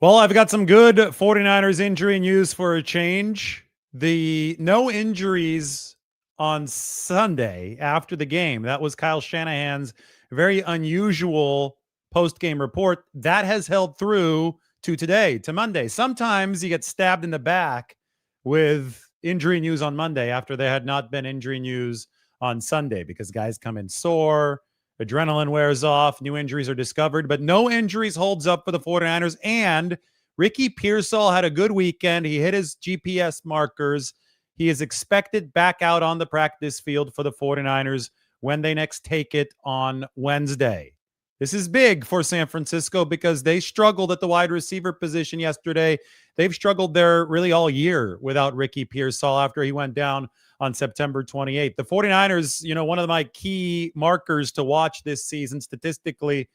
Well, I've got some good 49ers injury news for a change. The no injuries on Sunday after the game. That was Kyle Shanahan's very unusual post-game report. That has held through to today, to Monday. Sometimes you get stabbed in the back with injury news on Monday after there had not been injury news on Sunday because guys come in sore, adrenaline wears off, new injuries are discovered, but no injuries holds up for the 49ers. And Ricky Pearsall had a good weekend. He hit his GPS markers. He is expected back out on the practice field for the 49ers when they next take it on Wednesday. This is big for San Francisco because they struggled at the wide receiver position yesterday. They've struggled there really all year without Ricky Pearsall after he went down on September 28th. The 49ers, one of my key markers to watch this season statistically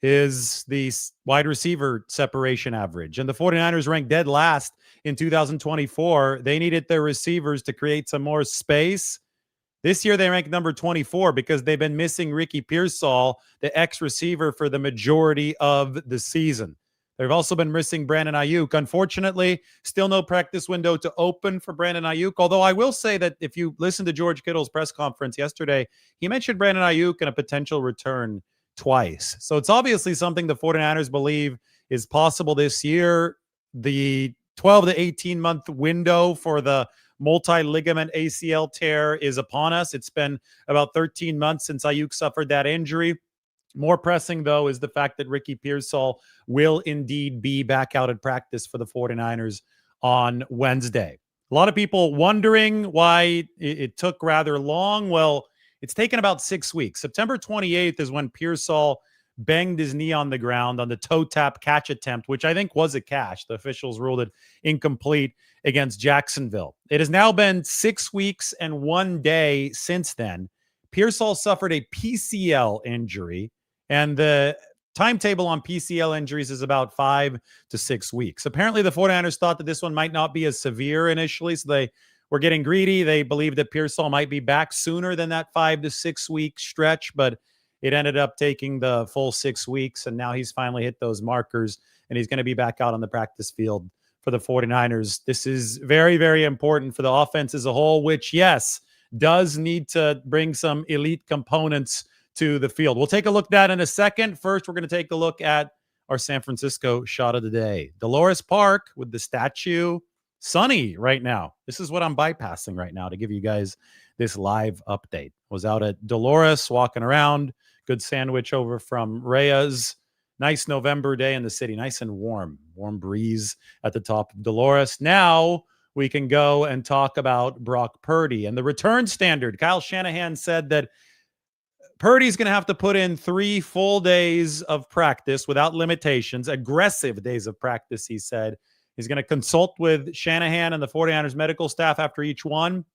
is the wide receiver separation average. And the 49ers ranked dead last in 2024. They needed their receivers to create some more space. This year, they ranked number 24 because they've been missing Ricky Pearsall, the ex-receiver, for the majority of the season. They've also been missing Brandon Aiyuk. Unfortunately, still no practice window to open for Brandon Aiyuk. Although I will say that if you listen to George Kittle's press conference yesterday, he mentioned Brandon Aiyuk and a potential return twice. So it's obviously something the 49ers believe is possible this year. The 12 to 18-month window for the multi-ligament ACL tear is upon us. It's been about 13 months since Aiyuk suffered that injury. More pressing, though, is the fact that Ricky Pearsall will indeed be back out at practice for the 49ers on Wednesday. A lot of people wondering why it took rather long. Well, it's taken about 6 weeks. September 28th is when Pearsall banged his knee on the ground on the toe tap catch attempt, which I think was a catch. The officials ruled it incomplete against Jacksonville. It has now been 6 weeks and 1 day since then. Pearsall suffered a PCL injury, and the timetable on PCL injuries is about 5 to 6 weeks. Apparently, the 49ers thought that this one might not be as severe initially, so they were getting greedy. They believed that Pearsall might be back sooner than that 5 to 6 week stretch, but it ended up taking the full 6 weeks, and now he's finally hit those markers, and he's going to be back out on the practice field for the 49ers. This is very, very important for the offense as a whole, which, yes, does need to bring some elite components to the field. We'll take a look at that in a second. First, we're going to take a look at our San Francisco shot of the day. Dolores Park with the statue. Sunny right now. This is what I'm bypassing right now to give you guys this live update. Was out at Dolores walking around. Good sandwich over from Rhea's. Nice November day in the city. Nice and warm. Warm breeze at the top of Dolores. Now we can go and talk about Brock Purdy and the return standard. Kyle Shanahan said that Purdy's going to have to put in 3 full days of practice without limitations. Aggressive days of practice, he said. He's going to consult with Shanahan and the 49ers medical staff after each one.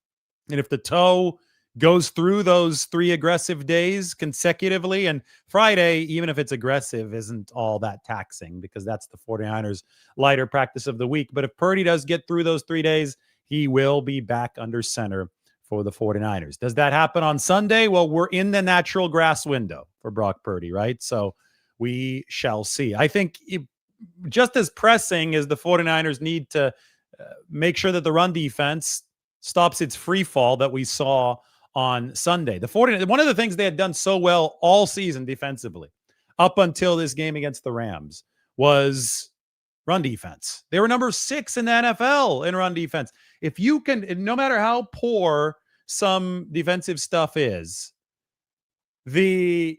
And if the toe goes through those 3 aggressive days consecutively, and Friday, even if it's aggressive, isn't all that taxing because that's the 49ers' lighter practice of the week. But if Purdy does get through those 3 days, he will be back under center for the 49ers. Does that happen on Sunday? Well, we're in the natural grass window for Brock Purdy, right? So we shall see. I think just as pressing as the 49ers need to make sure that the run defense stops its free fall that we saw on Sunday. One of the things they had done so well all season defensively up until this game against the Rams was run defense. They were number 6 in the NFL in run defense. If you can, no matter how poor some defensive stuff is, the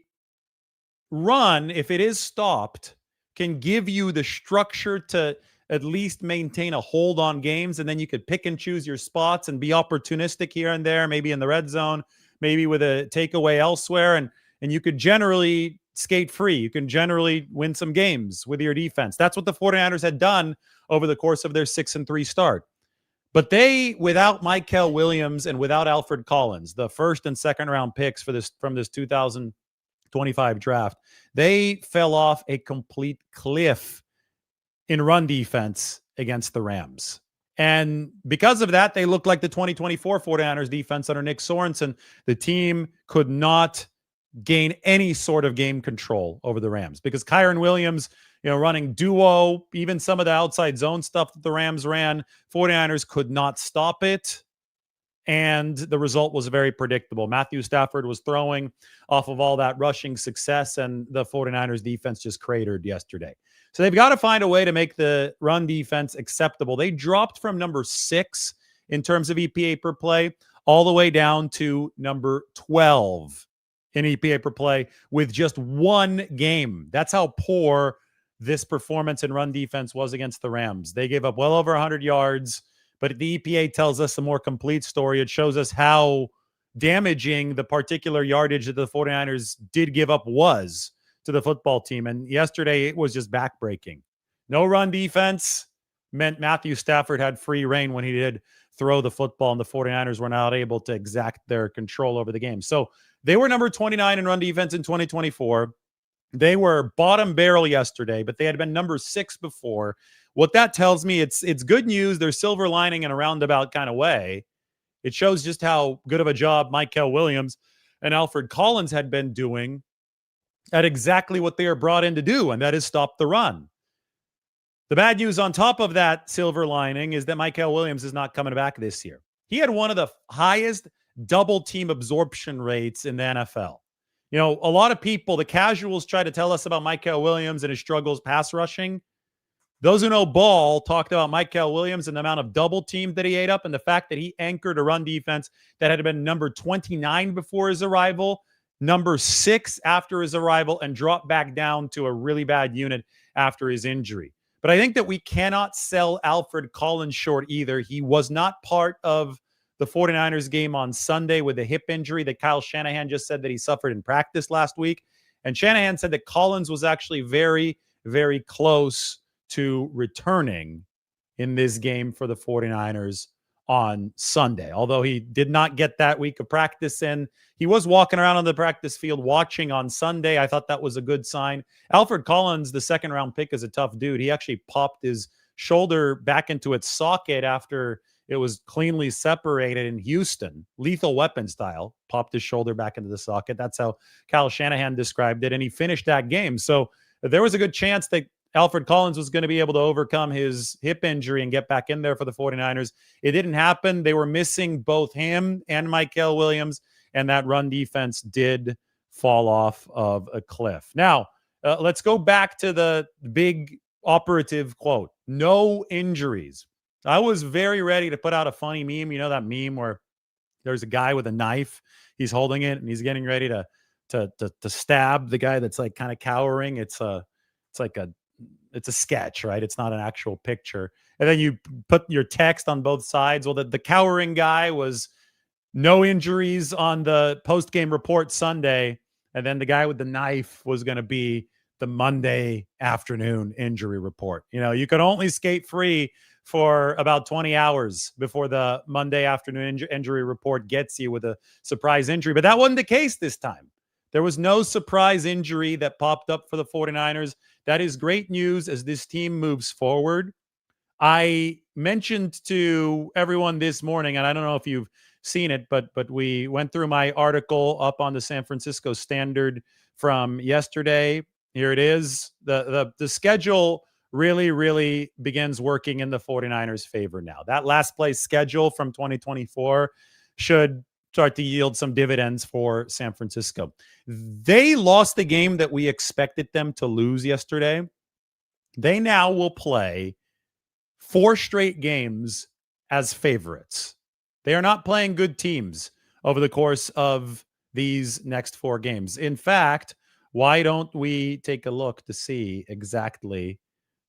run, if it is stopped, can give you the structure to at least maintain a hold on games, and then you could pick and choose your spots and be opportunistic here and there, maybe in the red zone, maybe with a takeaway elsewhere, and you could generally skate free. You can generally win some games with your defense. That's what the 49ers had done over the course of their 6-3 start. But they, without Michael Williams and without Alfred Collins, the first and second round picks from this 2025 draft, they fell off a complete cliff in run defense against the Rams. And because of that, they looked like the 2024 49ers defense under Nick Sorensen. The team could not gain any sort of game control over the Rams because Kyren Williams, running duo, even some of the outside zone stuff that the Rams ran, 49ers could not stop it. And the result was very predictable. Matthew Stafford was throwing off of all that rushing success, and the 49ers defense just cratered yesterday. So they've got to find a way to make the run defense acceptable. They dropped from number 6 in terms of EPA per play all the way down to number 12 in EPA per play with just one game. That's how poor this performance in run defense was against the Rams. They gave up well over 100 yards, but the EPA tells us a more complete story. It shows us how damaging the particular yardage that the 49ers did give up was to the football team. And yesterday, it was just backbreaking. No run defense meant Matthew Stafford had free reign when he did throw the football, and the 49ers were not able to exact their control over the game. So they were number 29 in run defense in 2024. They were bottom barrel yesterday, but they had been number 6 before. What that tells me, it's good news. There's silver lining in a roundabout kind of way. It shows just how good of a job Michael Williams and Alfred Collins had been doing at exactly what they are brought in to do, and that is stop the run. The bad news on top of that silver lining is that Michael Williams is not coming back this year. He had one of the highest double team absorption rates in the NFL. A lot of people, the casuals, try to tell us about Michael Williams and his struggles pass rushing. Those who know ball talked about Michael Williams and the amount of double teams that he ate up and the fact that he anchored a run defense that had been number 29 before his arrival, number 6 after his arrival, and dropped back down to a really bad unit after his injury. But I think that we cannot sell Alfred Collins short either. He was not part of the 49ers game on Sunday with a hip injury that Kyle Shanahan just said that he suffered in practice last week. And Shanahan said that Collins was actually very, very close to returning in this game for the 49ers on Sunday. Although he did not get that week of practice in, he was walking around on the practice field watching on Sunday. I thought that was a good sign. Alfred Collins, the second-round pick, is a tough dude. He actually popped his shoulder back into its socket after it was cleanly separated in Houston, lethal weapon style, popped his shoulder back into the socket. That's how Kyle Shanahan described it, and he finished that game. So there was a good chance that Alfred Collins was going to be able to overcome his hip injury and get back in there for the 49ers. It didn't happen. They were missing both him and Michael Williams, and that run defense did fall off of a cliff. Now, let's go back to the big operative quote. No injuries. I was very ready to put out a funny meme. You know that meme where there's a guy with a knife, he's holding it, and he's getting ready to stab the guy that's like kind of cowering. It's a sketch, right? It's not an actual picture. And then you put your text on both sides. Well, the cowering guy was no injuries on the post-game report Sunday. And then the guy with the knife was going to be the Monday afternoon injury report. You could only skate free for about 20 hours before the Monday afternoon injury report gets you with a surprise injury. But that wasn't the case this time. There was no surprise injury that popped up for the 49ers. That is great news as this team moves forward. I mentioned to everyone this morning, and I don't know if you've seen it, but we went through my article up on the San Francisco Standard from yesterday. Here it is. The schedule really begins working in the 49ers' favor now. That last place schedule from 2024 should start to yield some dividends for San Francisco. They lost the game that we expected them to lose yesterday. They now will play 4 straight games as favorites. They are not playing good teams over the course of these next 4 games. In fact, why don't we take a look to see exactly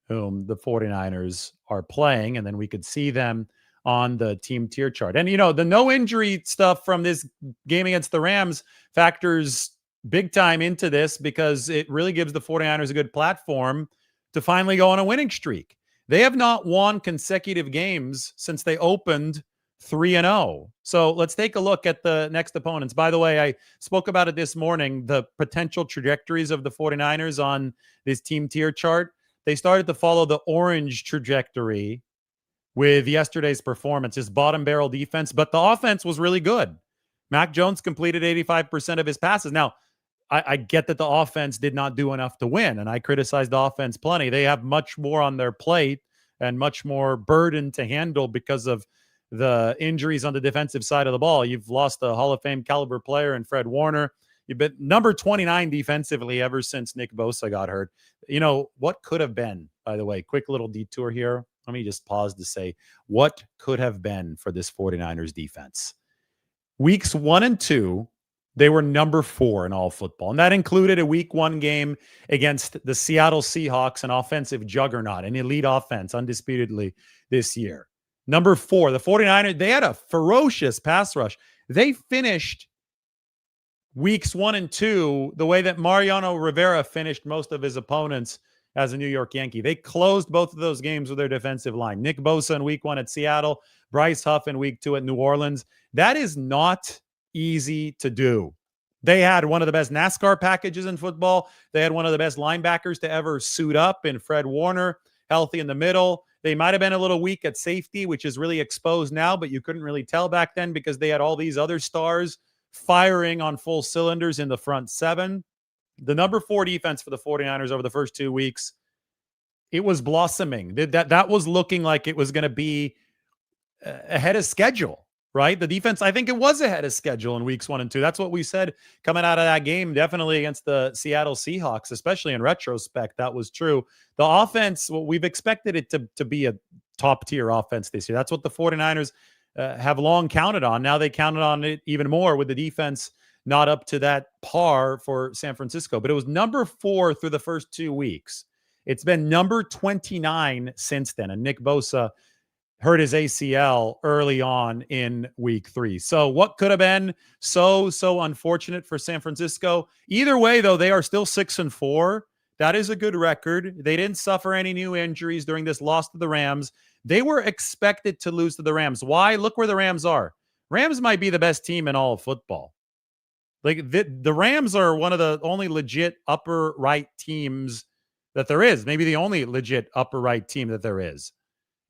whom the 49ers are playing, and then we could see them on the team tier chart. And, the no injury stuff from this game against the Rams factors big time into this because it really gives the 49ers a good platform to finally go on a winning streak. They have not won consecutive games since they opened 3-0. So let's take a look at the next opponents. By the way, I spoke about it this morning, the potential trajectories of the 49ers on this team tier chart. They started to follow the orange trajectory with yesterday's performance, his bottom barrel defense, but the offense was really good. Mac Jones completed 85% of his passes. Now, I get that the offense did not do enough to win, and I criticized the offense plenty. They have much more on their plate and much more burden to handle because of the injuries on the defensive side of the ball. You've lost a Hall of Fame caliber player in Fred Warner. You've been number 29 defensively ever since Nick Bosa got hurt. You know, what could have been, by the way, quick little detour here. Let me just pause to say what could have been for this 49ers defense. Weeks 1 and 2, they were number 4 in all football. And that included a week 1 game against the Seattle Seahawks, an offensive juggernaut, an elite offense, undisputedly this year. Number 4, the 49ers, they had a ferocious pass rush. They finished weeks 1 and 2 the way that Mariano Rivera finished most of his opponents as a New York Yankee. They closed both of those games with their defensive line. Nick Bosa in week 1 at Seattle, Bryce Huff in week 2 at New Orleans. That is not easy to do. They had one of the best NASCAR packages in football. They had one of the best linebackers to ever suit up in Fred Warner, healthy in the middle. They might have been a little weak at safety, which is really exposed now, but you couldn't really tell back then because they had all these other stars firing on full cylinders in the front 7. The number 4 defense for the 49ers over the first 2 weeks, it was blossoming. That was looking like it was going to be ahead of schedule, right? The defense, I think it was ahead of schedule in weeks 1 and 2. That's what we said coming out of that game, definitely against the Seattle Seahawks, especially in retrospect. That was true. The offense, well, we've expected it to be a top-tier offense this year. That's what the 49ers have long counted on. Now they counted on it even more with the defense not up to that par for San Francisco. But it was number 4 through the first 2 weeks. It's been number 29 since then. And Nick Bosa hurt his ACL early on in week 3. So what could have been so unfortunate for San Francisco. Either way, though, they are still 6-4. That is a good record. They didn't suffer any new injuries during this loss to the Rams. They were expected to lose to the Rams. Why? Look where the Rams are. Rams might be the best team in all of football. Like the Rams are one of the only legit upper right teams that there is. Maybe the only legit upper right team that there is.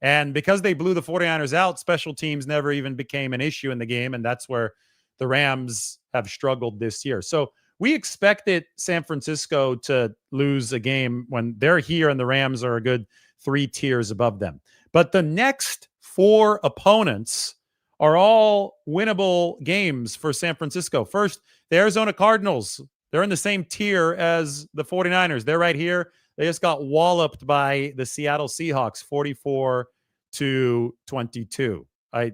And because they blew the 49ers out, special teams never even became an issue in the game. And that's where the Rams have struggled this year. So we expected San Francisco to lose a game when they're here and the Rams are a good 3 tiers above them. But the next 4 opponents are all winnable games for San Francisco. First, the Arizona Cardinals. They're in the same tier as the 49ers. They're right here. They just got walloped by the Seattle Seahawks, 44-22. I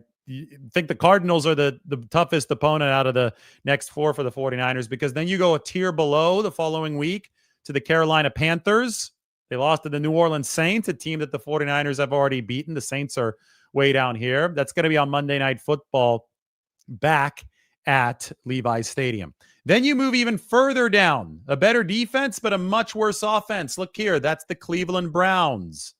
think the Cardinals are the toughest opponent out of the next 4 for the 49ers, because then you go a tier below the following week to the Carolina Panthers. They lost to the New Orleans Saints, a team that the 49ers have already beaten. The Saints are way down here. That's going to be on Monday Night Football back at Levi's Stadium. Then you move even further down. A better defense, but a much worse offense. Look here. That's the Cleveland Browns.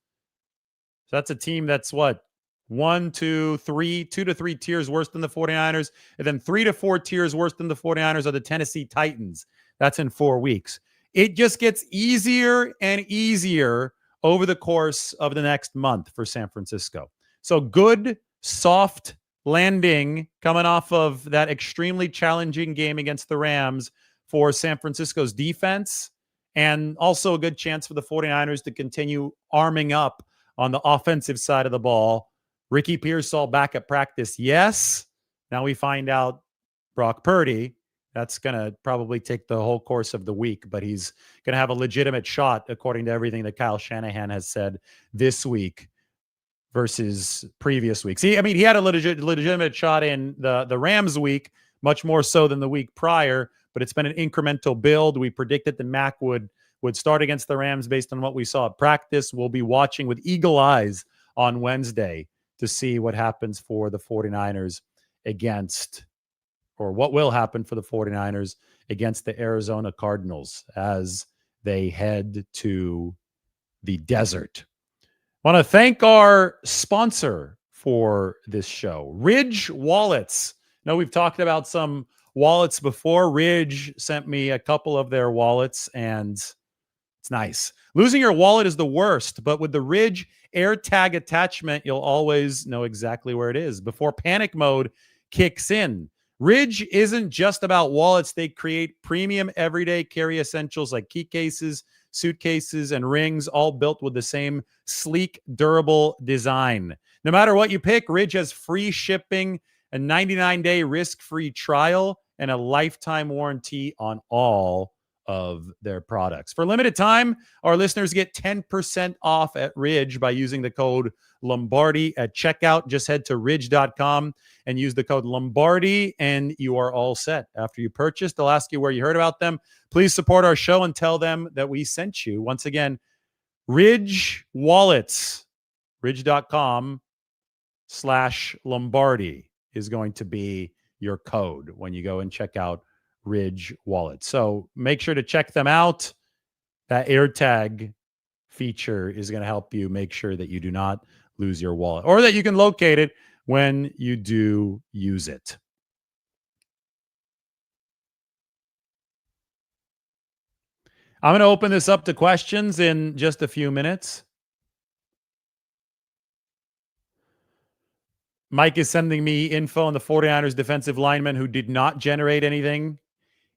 So that's a team that's what? 2 to 3 tiers worse than the 49ers. And then 3 to 4 tiers worse than the 49ers are the Tennessee Titans. That's in 4 weeks. It just gets easier and easier over the course of the next month for San Francisco. So good, soft landing coming off of that extremely challenging game against the Rams for San Francisco's defense, and also a good chance for the 49ers to continue arming up on the offensive side of the ball. Ricky Pearsall back at practice, yes. Now we find out Brock Purdy. That's going to probably take the whole course of the week, but he's going to have a legitimate shot, according to everything that Kyle Shanahan has said this week versus previous weeks. He had a legitimate shot in the Rams week, much more so than the week prior, but it's been an incremental build. We predicted that Mac would start against the Rams based on what we saw at practice. We'll be watching with eagle eyes on Wednesday to see what happens for the 49ers against, or what will happen for the 49ers against the Arizona Cardinals as they head to the desert. I want to thank our sponsor for this show, Ridge Wallets. Now, we've talked about some wallets before. Ridge sent me a couple of their wallets, and it's nice. Losing your wallet is the worst, but with the Ridge AirTag attachment, you'll always know exactly where it is before panic mode kicks in. Ridge isn't just about wallets. They create premium everyday carry essentials like key cases, suitcases, and rings, all built with the same sleek, durable design. No matter what you pick, Ridge has free shipping, a 99-day risk-free trial, and a lifetime warranty on all of their products. For limited time, our listeners get 10% off at Ridge by using the code Lombardi at checkout. Just head to ridge.com and use the code Lombardi, and you are all set. After you purchase, they'll ask you where you heard about them. Please support our show and tell them that we sent you. Once again, Ridge Wallets, ridge.com/Lombardi is going to be your code when you go and check out Ridge Wallet. So make sure to check them out. That AirTag feature is going to help you make sure that you do not lose your wallet, or that you can locate it when you do use it. I'm going to open this up to questions in just a few minutes. Mike is sending me info on the 49ers defensive lineman who did not generate anything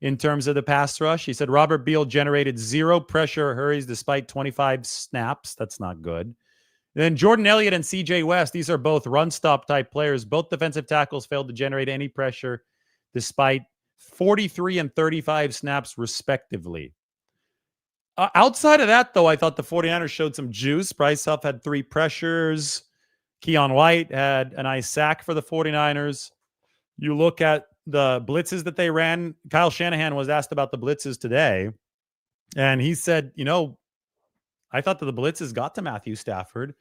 in terms of the pass rush. He said Robert Beal generated 0 pressure or hurries despite 25 snaps. That's not good. And then Jordan Elliott and CJ West, these are both run stop type players. Both defensive tackles failed to generate any pressure despite 43 and 35 snaps respectively. Outside of that, though, I thought the 49ers showed some juice. Bryce Huff had 3 pressures. Keon White had a nice sack for the 49ers. You look at the blitzes that they ran. Kyle Shanahan was asked about the blitzes today, and he said, I thought that the blitzes got to Matthew Stafford.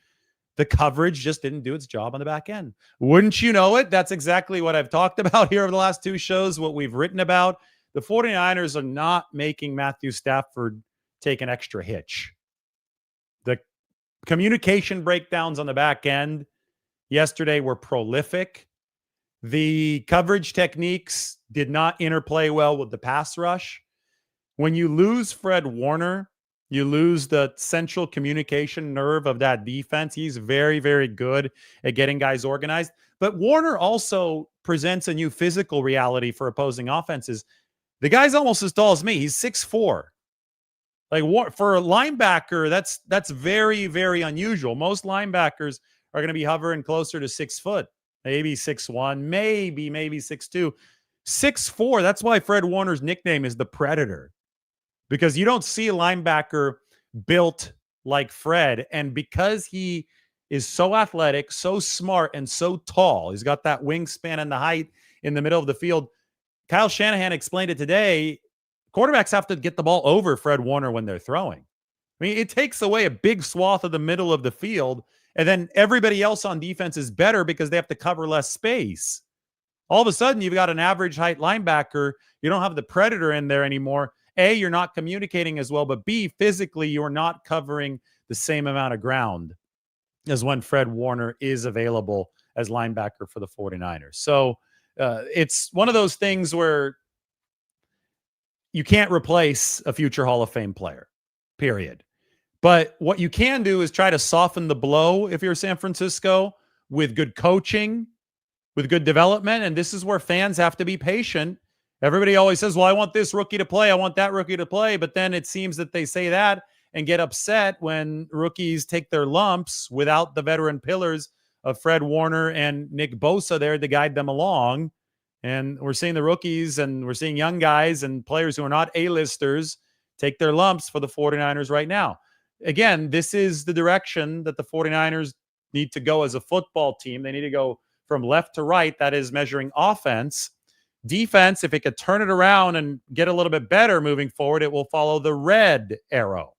The coverage just didn't do its job on the back end. Wouldn't you know it? That's exactly what I've talked about here over the last 2 shows, what we've written about. The 49ers are not making Matthew Stafford take an extra hitch. The communication breakdowns on the back end yesterday were prolific. The coverage techniques did not interplay well with the pass rush. When you lose Fred Warner, you lose the central communication nerve of that defense. He's very, very good at getting guys organized. But Warner also presents a new physical reality for opposing offenses. The guy's almost as tall as me. He's 6'4". Like, for a linebacker, that's very, very unusual. Most linebackers are going to be hovering closer to 6 foot, maybe 6'1", maybe 6'2". 6'4", that's why Fred Warner's nickname is the Predator, because you don't see a linebacker built like Fred. And because he is so athletic, so smart, and so tall, he's got that wingspan and the height in the middle of the field. Kyle Shanahan explained it today. Quarterbacks have to get the ball over Fred Warner when they're throwing. I mean, it takes away a big swath of the middle of the field, and then everybody else on defense is better because they have to cover less space. All of a sudden, you've got an average height linebacker. You don't have the Predator in there anymore. A, you're not communicating as well, but B, physically, you're not covering the same amount of ground as when Fred Warner is available as linebacker for the 49ers. So it's one of those things where you can't replace a future Hall of Fame player, period. But what you can do is try to soften the blow if you're San Francisco with good coaching, with good development. And this is where fans have to be patient. Everybody always says, well, I want this rookie to play. I want that rookie to play. But then it seems that they say that and get upset when rookies take their lumps without the veteran pillars of Fred Warner and Nick Bosa there to guide them along. And we're seeing the rookies and we're seeing young guys and players who are not A-listers take their lumps for the 49ers right now. Again, this is the direction that the 49ers need to go as a football team. They need to go from left to right. That is measuring offense. Defense, if it could turn it around and get a little bit better moving forward, it will follow the red arrow.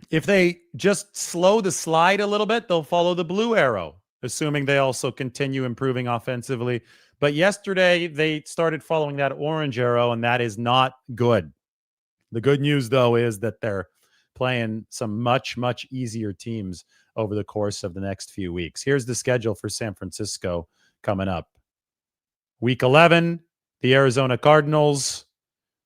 If they just slow the slide a little bit, they'll follow the blue arrow, assuming they also continue improving offensively. But yesterday, they started following that orange arrow, and that is not good. The good news, though, is that they're playing some much, much easier teams over the course of the next few weeks. Here's the schedule for San Francisco coming up. Week 11, the Arizona Cardinals.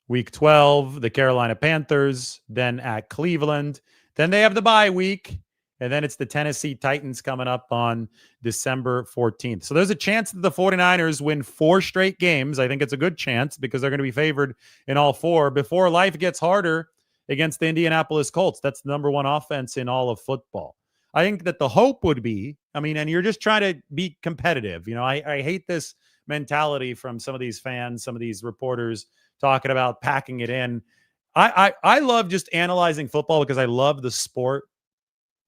Week 12, the Carolina Panthers. Then at Cleveland. Then they have the bye week. And then it's the Tennessee Titans coming up on December 14th. So there's a chance that the 49ers win 4 straight games. I think it's a good chance because they're going to be favored in all 4 before life gets harder against the Indianapolis Colts. That's the number 1 offense in all of football. I think that the hope would be, and you're just trying to be competitive. I hate this mentality from some of these fans, some of these reporters talking about packing it in. I love just analyzing football because I love the sport.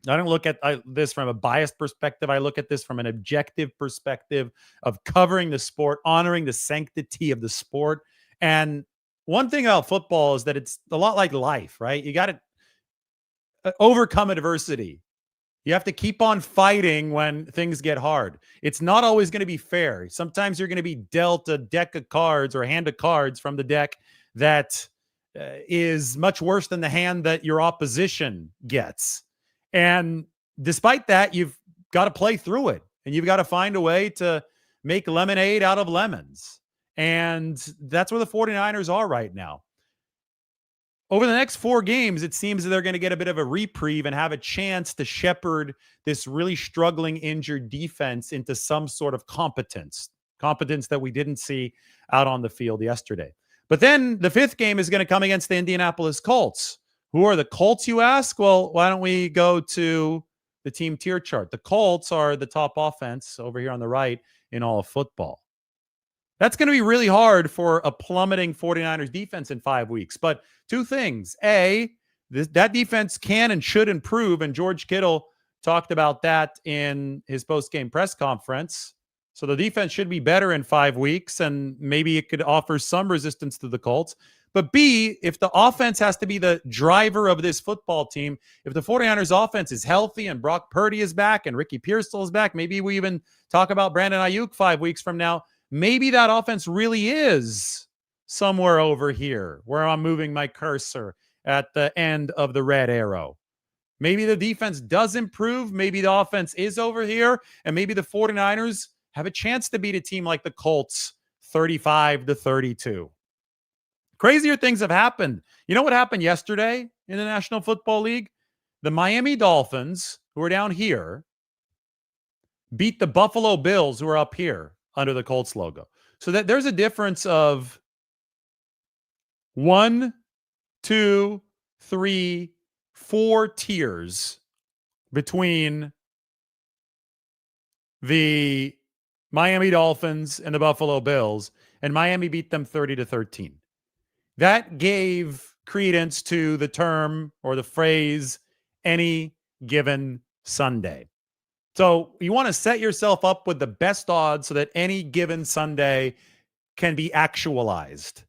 I don't look at this from a biased perspective. I look at this from an objective perspective of covering the sport, honoring the sanctity of the sport. And one thing about football is that it's a lot like life, right? You got to overcome adversity. You have to keep on fighting when things get hard. It's not always going to be fair. Sometimes you're going to be dealt a deck of cards or a hand of cards from the deck that is much worse than the hand that your opposition gets. And despite that, you've got to play through it, and you've got to find a way to make lemonade out of lemons. And that's where the 49ers are right now. Over the next 4 games, it seems that they're going to get a bit of a reprieve and have a chance to shepherd this really struggling injured defense into some sort of competence that we didn't see out on the field yesterday. But then the 5th game is going to come against the Indianapolis Colts. Who are the Colts, you ask? Well, why don't we go to the team tier chart? The Colts are the top offense over here on the right in all of football. That's going to be really hard for a plummeting 49ers defense in 5 weeks. But 2 things. A, that defense can and should improve, and George Kittle talked about that in his post-game press conference. So the defense should be better in 5 weeks, and maybe it could offer some resistance to the Colts. But B, if the offense has to be the driver of this football team, if the 49ers offense is healthy and Brock Purdy is back and Ricky Pearsall is back, maybe we even talk about Brandon Aiyuk 5 weeks from now, maybe that offense really is somewhere over here where I'm moving my cursor at the end of the red arrow. Maybe the defense does improve. Maybe the offense is over here, and maybe the 49ers have a chance to beat a team like the Colts 35-32. Crazier things have happened. You know what happened yesterday in the National Football League? The Miami Dolphins, who are down here, beat the Buffalo Bills, who are up here under the Colts logo. So that there's a difference of 1, 2, 3, 4 tiers between the Miami Dolphins and the Buffalo Bills, and Miami beat them 30-13. That gave credence to the term or the phrase, any given Sunday. So you want to set yourself up with the best odds so that any given Sunday can be actualized.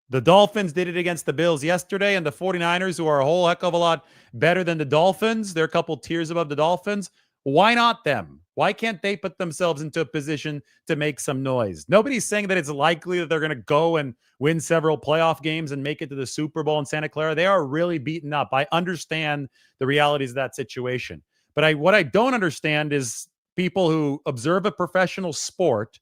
The Dolphins did it against the Bills yesterday, and the 49ers, who are a whole heck of a lot better than the Dolphins, they're a couple tiers above the Dolphins. Why not them? Why can't they put themselves into a position to make some noise? Nobody's saying that it's likely that they're going to go and win several playoff games and make it to the Super Bowl in Santa Clara. They are really beaten up. I understand the realities of that situation. But what I don't understand is people who observe a professional sport,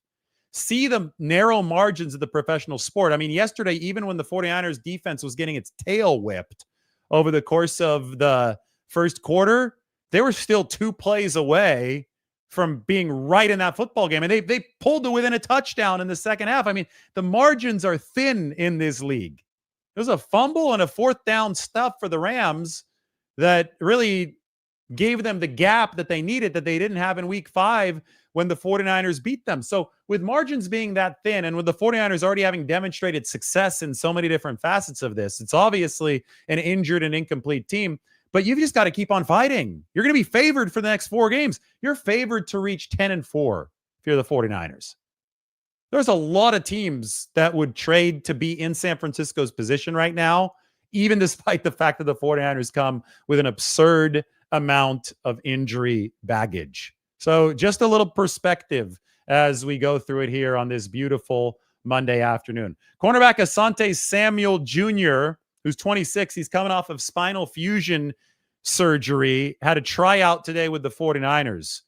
see the narrow margins of the professional sport. Yesterday, even when the 49ers defense was getting its tail whipped over the course of the first quarter, they were still 2 plays away from being right in that football game. And they pulled to within a touchdown in the second half. The margins are thin in this league. There's a fumble and a 4th down stuff for the Rams that really gave them the gap that they needed that they didn't have in week 5 when the 49ers beat them. So with margins being that thin, and with the 49ers already having demonstrated success in so many different facets of this, it's obviously an injured and incomplete team. But you've just got to keep on fighting. You're going to be favored for the next 4 games. You're favored to reach 10-4 if you're the 49ers. There's a lot of teams that would trade to be in San Francisco's position right now, even despite the fact that the 49ers come with an absurd amount of injury baggage. So just a little perspective as we go through it here on this beautiful Monday afternoon. Cornerback Asante Samuel Jr., who's 26, he's coming off of spinal fusion surgery, had a tryout today with the 49ers.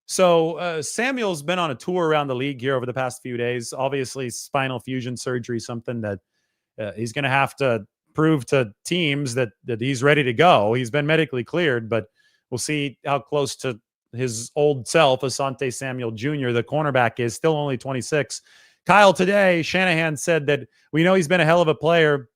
So Samuel's been on a tour around the league here over the past few days. Obviously, spinal fusion surgery, something that he's going to have to prove to teams that he's ready to go. He's been medically cleared, but We'll see how close to his old self, Asante Samuel Jr., the cornerback, is. Still only 26. Kyle, today, Shanahan said that we know he's been a hell of a player,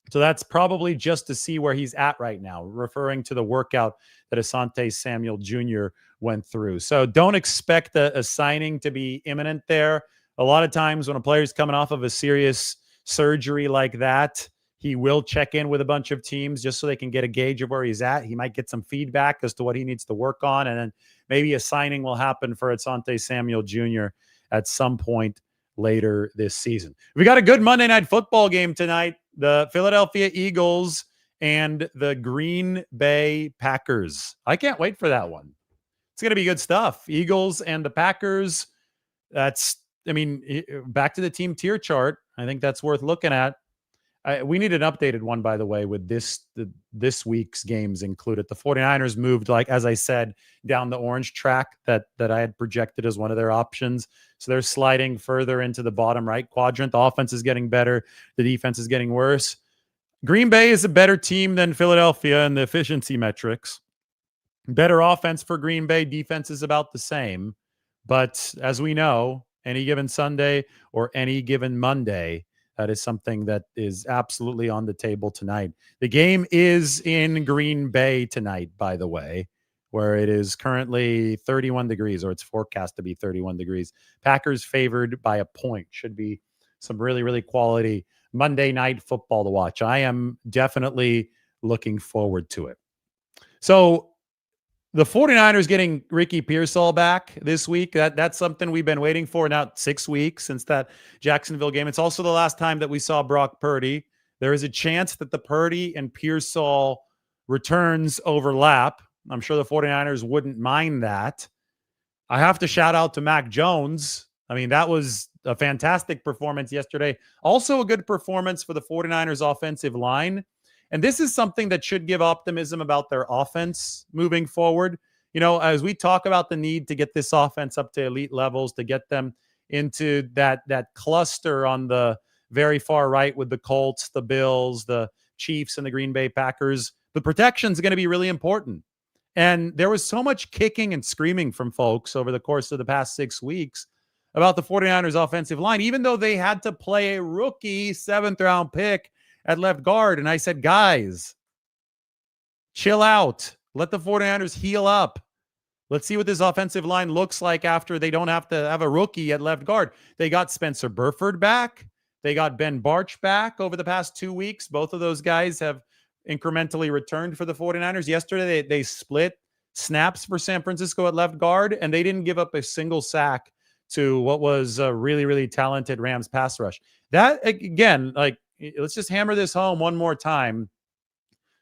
so that's probably just to see where he's at right now, referring to the workout that Asante Samuel Jr. went through. So don't expect a signing to be imminent there. A lot of times when a player's coming off of a serious surgery like that, he will check in with a bunch of teams just so they can get a gauge of where he's at. He might get some feedback as to what he needs to work on, and then maybe a signing will happen for Asante Samuel Jr. at some point later this season. We got a good Monday Night Football game tonight. The Philadelphia Eagles and the Green Bay Packers. I can't wait for that one. It's going to be good stuff. Eagles and the Packers. Back to the team tier chart. I think that's worth looking at. We need an updated one, by the way, with this week's games included. The 49ers moved, like, as I said, down the orange track that I had projected as one of their options. So they're sliding further into the bottom right quadrant. The offense is getting better. The defense is getting worse. Green Bay is a better team than Philadelphia in the efficiency metrics. Better offense for Green Bay. Defense is about the same. But as we know, any given Sunday or any given Monday, that is something that is absolutely on the table tonight. The game is in Green Bay tonight, by the way, where it is currently 31 degrees, or it's forecast to be 31 degrees. Packers favored by a point. Should be some really, really quality Monday Night Football to watch. I am definitely looking forward to it. So the 49ers getting Ricky Pearsall back this week, that's something we've been waiting for now 6 weeks since that Jacksonville game. It's also the last time that we saw Brock Purdy. There is a chance that the Purdy and Pearsall returns overlap. I'm sure the 49ers wouldn't mind that. I have to shout out to Mac Jones. I mean, that was a fantastic performance yesterday. Also a good performance for the 49ers offensive line. And this is something that should give optimism about their offense moving forward. You know, as we talk about the need to get this offense up to elite levels, to get them into that cluster on the very far right with the Colts, the Bills, the Chiefs, and the Green Bay Packers, the protection is going to be really important. And there was so much kicking and screaming from folks over the course of the past 6 weeks about the 49ers offensive line, even though they had to play a rookie 7th-round pick at left guard. And I said, guys, chill out. Let the 49ers heal up. Let's see what this offensive line looks like after they don't have to have a rookie at left guard. They got Spencer Burford back. They got Ben Barch back over the past 2 weeks. Both of those guys have incrementally returned for the 49ers. Yesterday, they split snaps for San Francisco at left guard, and they didn't give up a single sack to what was a really, really talented Rams pass rush. That, again, like, let's just hammer this home one more time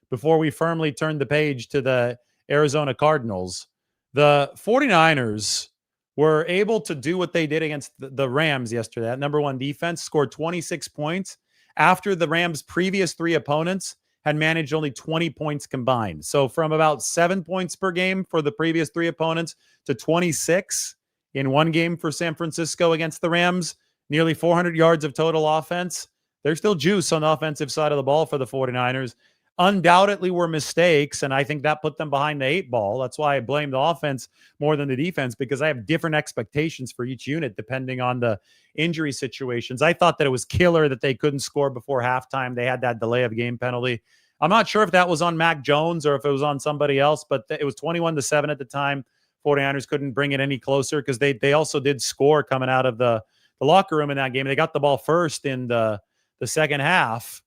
before we firmly turn the page to the Arizona Cardinals. The 49ers were able to do what they did against the Rams yesterday. That number one defense scored 26 points after the Rams' previous 3 opponents had managed only 20 points combined. So from about 7 points per game for the previous 3 opponents to 26 in one game for San Francisco against the Rams, nearly 400 yards of total offense. There's still juice on the offensive side of the ball for the 49ers. Undoubtedly were mistakes, and I think that put them behind the 8 ball. That's why I blame the offense more than the defense, because I have different expectations for each unit depending on the injury situations. I thought that it was killer that they couldn't score before halftime. They had that delay of game penalty. I'm not sure if that was on Mac Jones or if it was on somebody else, but it was 21-7 at the time. 49ers couldn't bring it any closer because they also did score coming out of the locker room in that game. They got the ball first in the second half.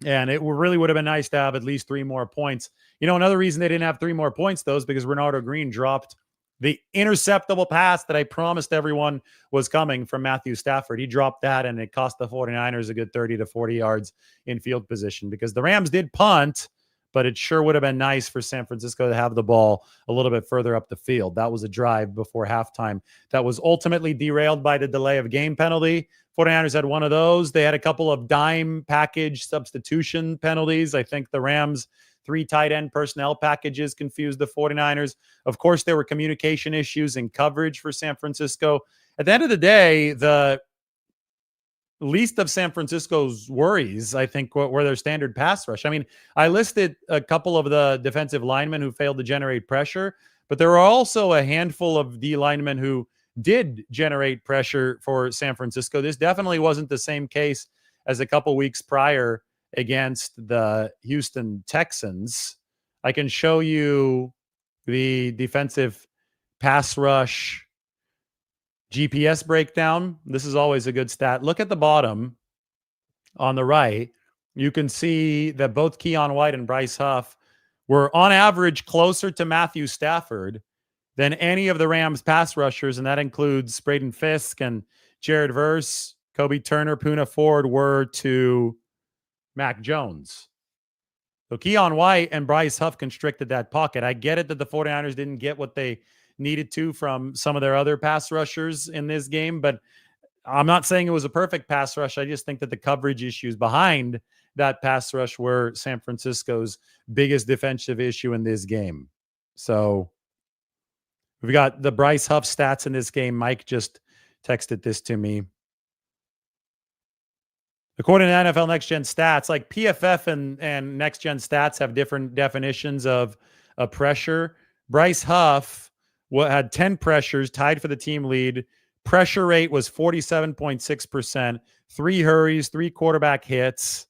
And it really would have been nice to have at least 3 more points. You know, another reason they didn't have 3 more points, though, is because Renardo Green dropped the interceptable pass that I promised everyone was coming from Matthew Stafford. He dropped that, and it cost the 49ers a good 30 to 40 yards in field position, because the Rams did punt, but it sure would have been nice for San Francisco to have the ball a little bit further up the field. That was a drive before halftime that was ultimately derailed by the delay of game penalty. 49ers had one of those. They had a couple of dime package substitution penalties. I think the Rams' 3 tight end personnel packages confused the 49ers. Of course, there were communication issues and coverage for San Francisco. At the end of the day, the least of San Francisco's worries, I think, were their standard pass rush. I mean, I listed a couple of the defensive linemen who failed to generate pressure, but there were also a handful of D linemen who did generate pressure for San Francisco. This definitely wasn't the same case as a couple weeks prior against the Houston Texans. I can show you the defensive pass rush GPS breakdown. This is always a good stat. Look at the bottom on the right. You can see that both Keon White and Bryce Huff were on average closer to Matthew Stafford than any of the Rams pass rushers, and that includes Braden Fisk and Jared Verse, Kobe Turner, Poona Ford were to Mac Jones. So Keon White and Bryce Huff constricted that pocket. I get it that the 49ers didn't get what they needed to from some of their other pass rushers in this game, but I'm not saying it was a perfect pass rush. I just think that the coverage issues behind that pass rush were San Francisco's biggest defensive issue in this game. So we've got the Bryce Huff stats in this game. Mike just texted this to me. According to NFL Next Gen Stats, like PFF and Next Gen Stats have different definitions of a pressure. Bryce Huff had 10 pressures, tied for the team lead. Pressure rate was 47.6%, 3 hurries, 3 quarterback hits.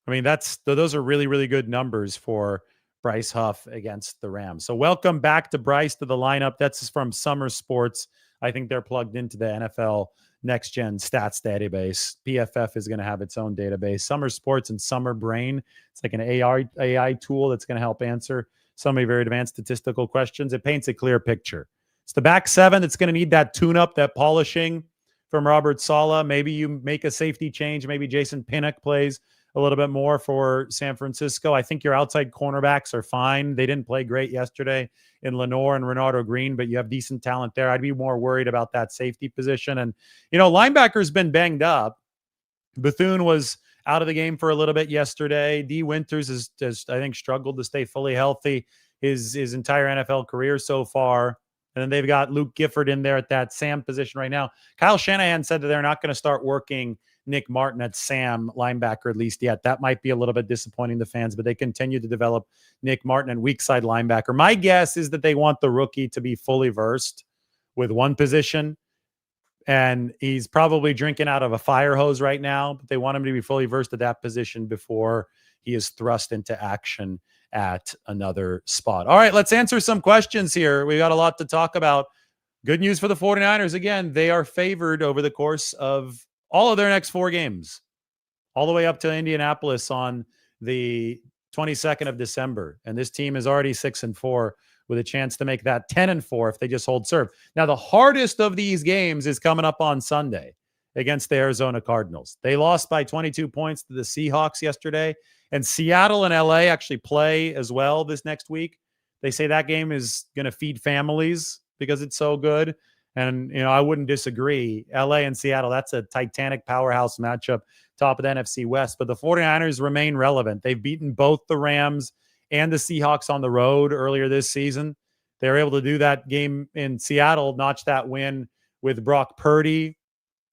I mean, those are really, really good numbers for Bryce Huff against the Rams. So welcome back to Bryce to the lineup. That's from Summer Sports. I think they're plugged into the NFL Next Gen Stats database. PFF is going to have its own database. Summer Sports and Summer Brain. It's like an AI tool that's going to help answer some of your very advanced statistical questions. It paints a clear picture. It's the back seven that's going to need that tune-up, that polishing from Robert Saleh. Maybe you make a safety change. Maybe Jason Pinnock plays a little bit more for San Francisco. I think your outside cornerbacks are fine. They didn't play great yesterday in Lenore and Renardo Green, but you have decent talent there. I'd be more worried about that safety position. And, linebacker's been banged up. Bethune was out of the game for a little bit yesterday. D. Winters has I think, struggled to stay fully healthy his entire NFL career so far. And then they've got Luke Gifford in there at that Sam position right now. Kyle Shanahan said that they're not going to start working Nick Martin at Sam linebacker, at least yet. That might be a little bit disappointing to fans, but they continue to develop Nick Martin and weak side linebacker. My guess is that they want the rookie to be fully versed with one position, and he's probably drinking out of a fire hose right now, but they want him to be fully versed at that position before he is thrust into action at another spot. All right, let's answer some questions here. We got a lot to talk about. Good news for the 49ers. Again, they are favored over the course of all of their next 4 games, all the way up to Indianapolis on the 22nd of December. And this team is already 6-4 with a chance to make that 10-4 if they just hold serve. Now, the hardest of these games is coming up on Sunday against the Arizona Cardinals. They lost by 22 points to the Seahawks yesterday, and Seattle and LA actually play as well this next week. They say that game is going to feed families because it's so good. And, I wouldn't disagree. LA and Seattle, that's a titanic powerhouse matchup, top of the NFC West. But the 49ers remain relevant. They've beaten both the Rams and the Seahawks on the road earlier this season. They were able to do that game in Seattle, notch that win with Brock Purdy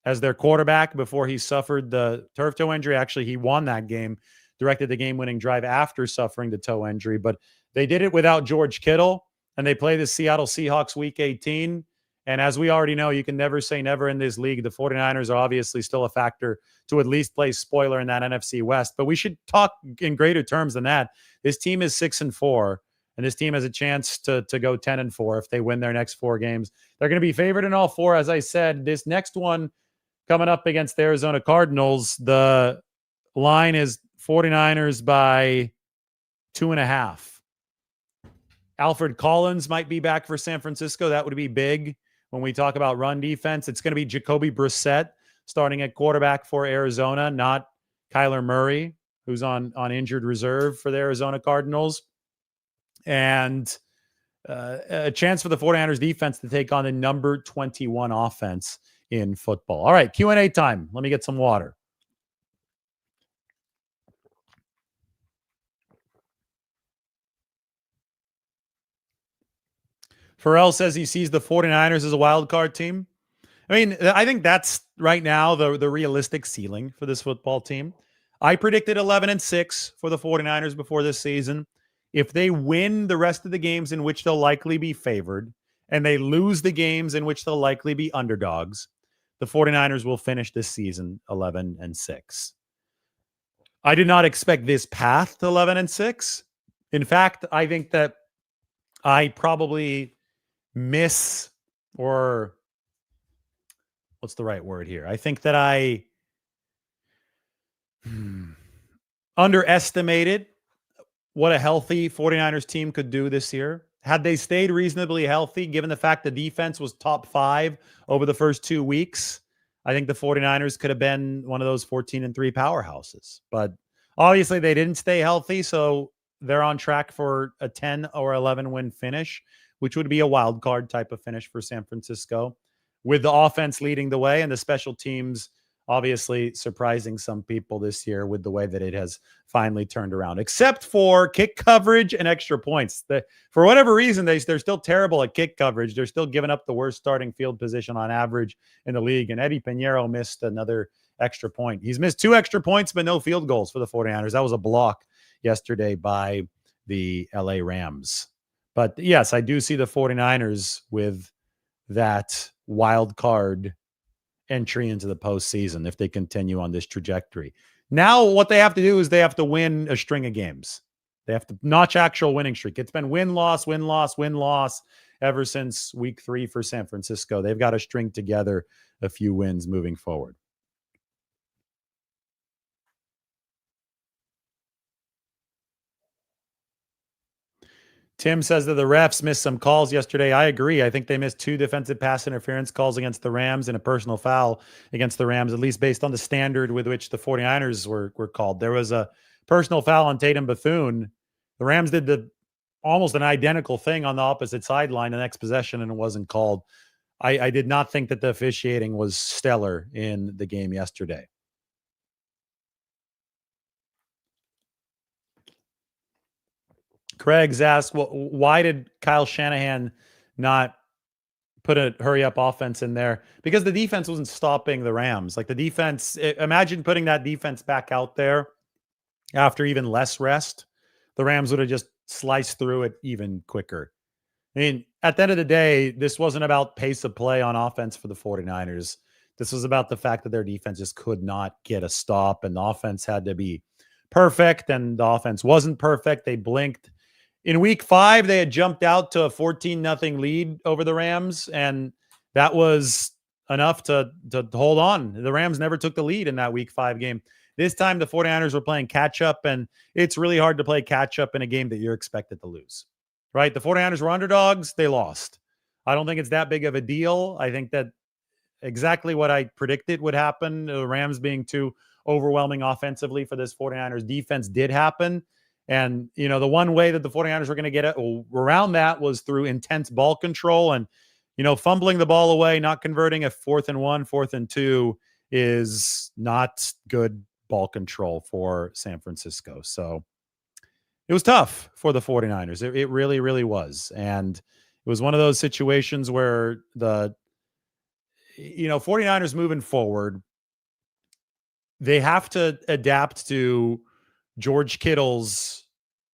as their quarterback before he suffered the turf toe injury. Actually, he won that game, directed the game-winning drive after suffering the toe injury. But they did it without George Kittle, and they play the Seattle Seahawks Week 18. And as we already know, you can never say never in this league. The 49ers are obviously still a factor to at least play spoiler in that NFC West. But we should talk in greater terms than that. This team is 6-4, and this team has a chance to go 10-4 if they win their next 4 games. They're going to be favored in all 4. As I said, this next one coming up against the Arizona Cardinals, the line is 49ers by 2.5. Alfred Collins might be back for San Francisco. That would be big. When we talk about run defense, it's going to be Jacoby Brissett starting at quarterback for Arizona, not Kyler Murray, who's on injured reserve for the Arizona Cardinals. And a chance for the 49ers defense to take on the number 21 offense in football. All right, Q&A time. Let me get some water. Farrell says he sees the 49ers as a wild card team. I mean, I think that's right now the realistic ceiling for this football team. I predicted 11-6 for the 49ers before this season. If they win the rest of the games in which they'll likely be favored, and they lose the games in which they'll likely be underdogs, the 49ers will finish this season 11-6. I did not expect this path to 11-6. In fact, I think that I probably miss, or what's the right word here? I think that I underestimated what a healthy 49ers team could do this year. Had they stayed reasonably healthy, given the fact the defense was top 5 over the first 2 weeks, I think the 49ers could have been one of those 14-3 powerhouses. But obviously they didn't stay healthy, so they're on track for a 10 or 11 win finish, which would be a wild card type of finish for San Francisco, with the offense leading the way and the special teams obviously surprising some people this year with the way that it has finally turned around, except for kick coverage and extra points. For whatever reason, they're still terrible at kick coverage. They're still giving up the worst starting field position on average in the league. And Eddie Pinheiro missed another extra point. He's missed 2 extra points, but no field goals for the 49ers. That was a block yesterday by the LA Rams. But yes, I do see the 49ers with that wild card entry into the postseason if they continue on this trajectory. Now, what they have to do is they have to win a string of games. They have to notch actual winning streak. It's been win, loss, win, loss, win, loss ever since week 3 for San Francisco. They've got to string together a few wins moving forward. Tim says that the refs missed some calls yesterday. I agree. I think they missed 2 defensive pass interference calls against the Rams and a personal foul against the Rams, at least based on the standard with which the 49ers were called. There was a personal foul on Tatum Bethune. The Rams did almost an identical thing on the opposite sideline the next possession, and it wasn't called. I did not think that the officiating was stellar in the game yesterday. Craig's asked, well, why did Kyle Shanahan not put a hurry up offense in there? Because the defense wasn't stopping the Rams. Like the defense, imagine putting that defense back out there after even less rest. The Rams would have just sliced through it even quicker. I mean, at the end of the day, this wasn't about pace of play on offense for the 49ers. This was about the fact that their defense just could not get a stop, and the offense had to be perfect, and the offense wasn't perfect. They blinked. In week 5, they had jumped out to a 14-0 lead over the Rams, and that was enough to hold on. The Rams never took the lead in that week 5 game. This time, the 49ers were playing catch-up, and it's really hard to play catch-up in a game that you're expected to lose, right? The 49ers were underdogs. They lost. I don't think it's that big of a deal. I think that exactly what I predicted would happen, the Rams being too overwhelming offensively for this 49ers defense, did happen. And, the one way that the 49ers were going to get around that was through intense ball control. And, fumbling the ball away, not converting a 4th and 1, 4th and 2 is not good ball control for San Francisco. So it was tough for the 49ers. It really, really was. And it was one of those situations where the 49ers moving forward, they have to adapt to George Kittle's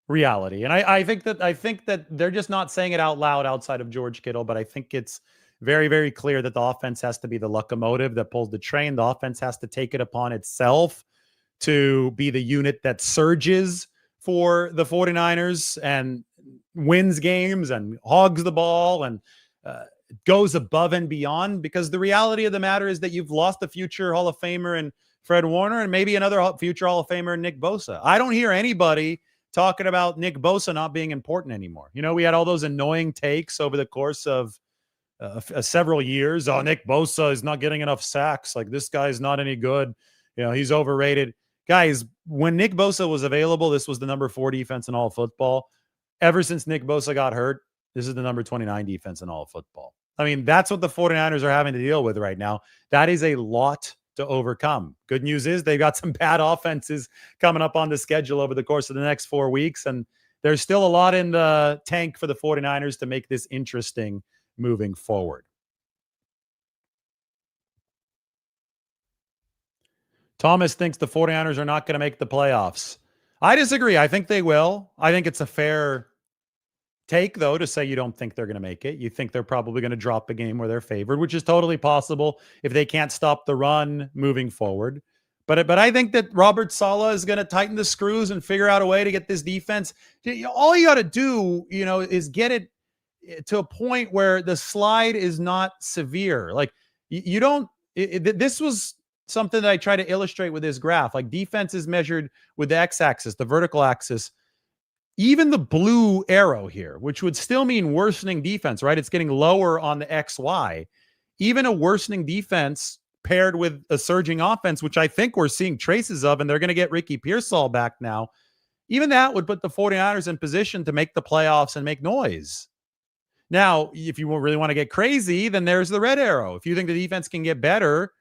reality. And I think that they're just not saying it out loud outside of George Kittle, but I think it's very, very clear that the offense has to be the locomotive that pulls the train. The offense has to take it upon itself to be the unit that surges for the 49ers and wins games and hogs the ball and goes above and beyond, because the reality of the matter is that you've lost a future Hall of Famer in Fred Warner and maybe another future Hall of Famer in Nick Bosa. I don't hear anybody talking about Nick Bosa not being important anymore. We had all those annoying takes over the course of several years. Oh, Nick Bosa is not getting enough sacks. Like, this guy's not any good. He's overrated. Guys, when Nick Bosa was available, this was the number 4 defense in all of football. Ever since Nick Bosa got hurt, this is the number 29 defense in all of football. I mean, that's what the 49ers are having to deal with right now. That is a lot to overcome. Good news is they've got some bad offenses coming up on the schedule over the course of the next 4 weeks, and there's still a lot in the tank for the 49ers to make this interesting moving forward. Thomas thinks the 49ers are not going to make the playoffs. I disagree. I think they will. I think it's a fair take, though, to say you don't think they're going to make it. You think they're probably going to drop a game where they're favored, which is totally possible if they can't stop the run moving forward. But I think that Robert Saleh is going to tighten the screws and figure out a way to get this defense. All you got to do, is get it to a point where the slide is not severe. Like you don't. This was something that I try to illustrate with this graph. Like defense is measured with the x-axis, the vertical axis. Even the blue arrow here, which would still mean worsening defense, right? It's getting lower on the XY. Even a worsening defense paired with a surging offense, which I think we're seeing traces of, and they're going to get Ricky Pearsall back now. Even that would put the 49ers in position to make the playoffs and make noise. Now, if you really want to get crazy, then there's the red arrow. If you think the defense can get better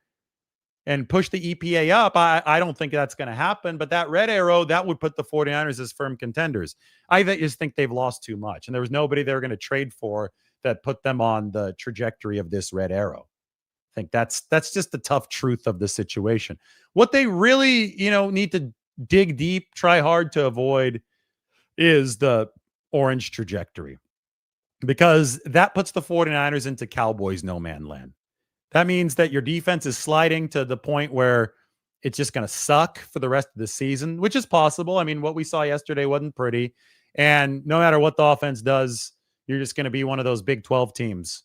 and push the EPA up, I don't think that's going to happen. But that red arrow, that would put the 49ers as firm contenders. I just think they've lost too much. And there was nobody they were going to trade for that put them on the trajectory of this red arrow. I think that's just the tough truth of the situation. What they really, need to dig deep, try hard to avoid is the orange trajectory. Because that puts the 49ers into Cowboys no man land. That means that your defense is sliding to the point where it's just going to suck for the rest of the season, which is possible. I mean, what we saw yesterday wasn't pretty. And no matter what the offense does, you're just going to be one of those Big 12 teams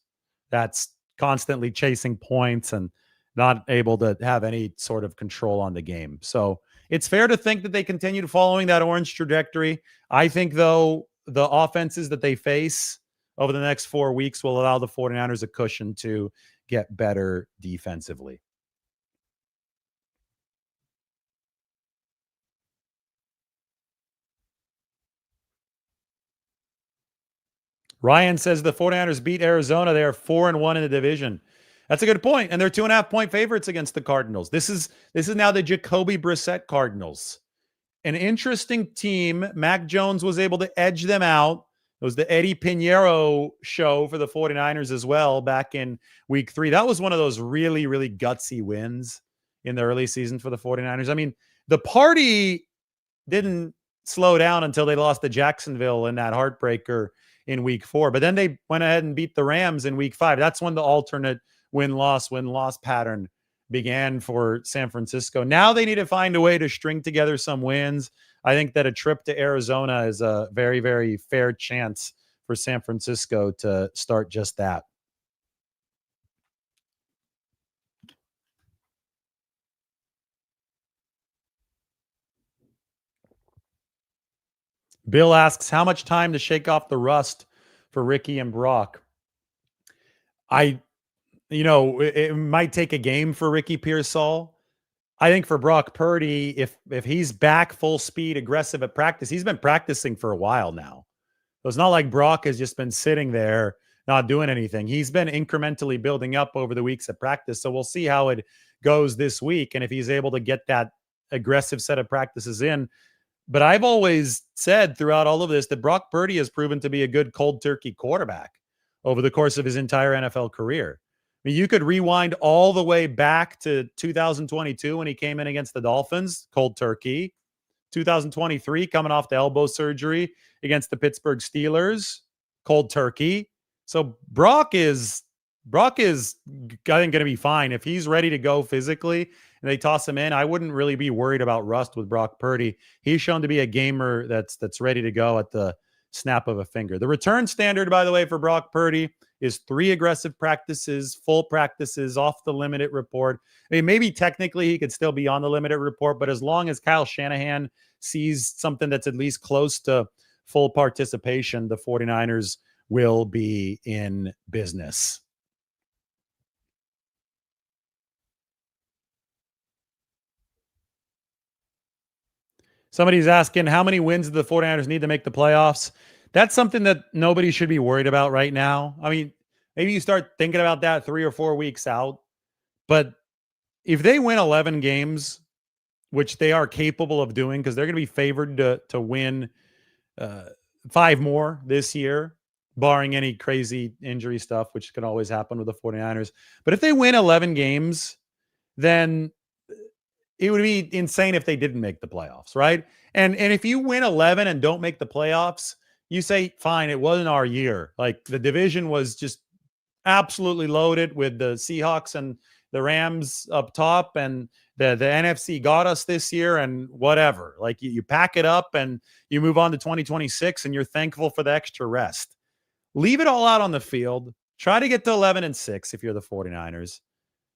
that's constantly chasing points and not able to have any sort of control on the game. So it's fair to think that they continue following that orange trajectory. I think, though, the offenses that they face over the next 4 weeks will allow the 49ers a cushion to get better defensively. Ryan says the 49ers beat Arizona. They are 4-1 in the division. That's a good point. And they're 2.5-point favorites against the Cardinals. This is now the Jacoby Brissett Cardinals. An interesting team. Mac Jones was able to edge them out. It was the Eddie Pinheiro show for the 49ers as well back in week 3. That was one of those really, really gutsy wins in the early season for the 49ers. I mean, the party didn't slow down until they lost to Jacksonville in that heartbreaker in week 4. But then they went ahead and beat the Rams in week 5. That's when the alternate win-loss pattern began for San Francisco. Now they need to find a way to string together some wins. I think that a trip to Arizona is a very, very fair chance for San Francisco to start just that. Bill asks, how much time to shake off the rust for Ricky and Brock? It might take a game for Ricky Pearsall. I think for Brock Purdy, if he's back full speed, aggressive at practice, he's been practicing for a while now. So it's not like Brock has just been sitting there not doing anything. He's been incrementally building up over the weeks of practice. So we'll see how it goes this week and if he's able to get that aggressive set of practices in. But I've always said throughout all of this that Brock Purdy has proven to be a good cold turkey quarterback over the course of his entire NFL career. I mean, you could rewind all the way back to 2022 when he came in against the Dolphins, cold turkey. 2023, coming off the elbow surgery against the Pittsburgh Steelers, cold turkey. So Brock is, I think, going to be fine. If he's ready to go physically and they toss him in, I wouldn't really be worried about rust with Brock Purdy. He's shown to be a gamer that's ready to go at the snap of a finger. The return standard, by the way, for Brock Purdy is 3 aggressive practices, full practices, off the limited report. I mean, maybe technically he could still be on the limited report, but as long as Kyle Shanahan sees something that's at least close to full participation, the 49ers will be in business. Somebody's asking, how many wins do the 49ers need to make the playoffs? That's something that nobody should be worried about right now. I mean, maybe you start thinking about that 3 or 4 weeks out. But if they win 11 games, which they are capable of doing because they're going to be favored to win 5 more this year, barring any crazy injury stuff, which can always happen with the 49ers. But if they win 11 games, then it would be insane if they didn't make the playoffs, right? And if you win 11 and don't make the playoffs, you say, fine, it wasn't our year. Like the division was just absolutely loaded with the Seahawks and the Rams up top, and the NFC got us this year, and whatever. Like you pack it up and you move on to 2026, and you're thankful for the extra rest. Leave it all out on the field. Try to get to 11-6 if you're the 49ers.